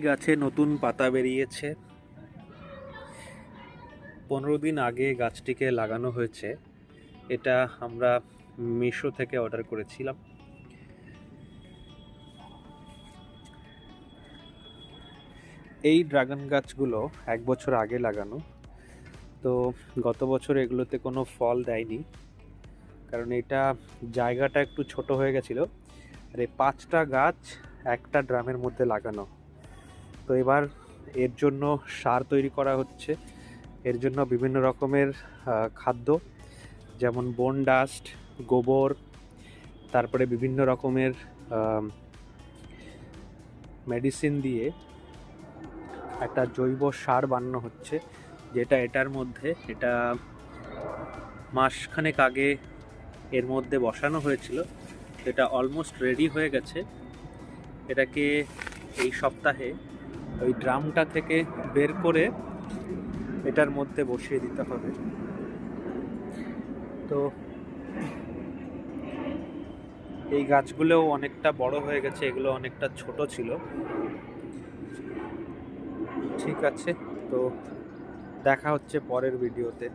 গাছে নতুন পাতা বেরিয়েছে। 15 দিন আগে গাছটিকে লাগানো হয়েছে। এটা আমরা মিশো থেকে অর্ডার করেছিলাম। এই ড্রাগন গাছগুলো 1 বছর আগে লাগানো, তো গত বছর এগুলোতে কোনো ফল দেয়নি, কারণ এটা জায়গাটা একটু ছোট হয়ে গেছিল। আর এই 5টা গাছ একটা ড্রামের মধ্যে লাগানো। তো এবার এর জন্য সার তৈরি করা হচ্ছে। এর জন্য বিভিন্ন রকমের খাদ্য, যেমন বোন ডাস্ট, গোবর, তারপরে বিভিন্ন রকমের মেডিসিন দিয়ে একটা জৈব সার বানানো হচ্ছে, যেটা এটার মধ্যে এটা মাসখানেক আগে এর মধ্যে বসানো হয়েছিল। এটা অলমোস্ট রেডি হয়ে গেছে। এটাকে এই সপ্তাহে ওই ড্রামটা থেকে বের করে এটার মধ্যে বসিয়ে দিতে হবে। তো এই গাছগুলোও অনেকটা বড় হয়ে গেছে, এগুলো অনেকটা ছোট ছিল। ঠিক আছে, তো দেখা হচ্ছে পরের ভিডিওতে।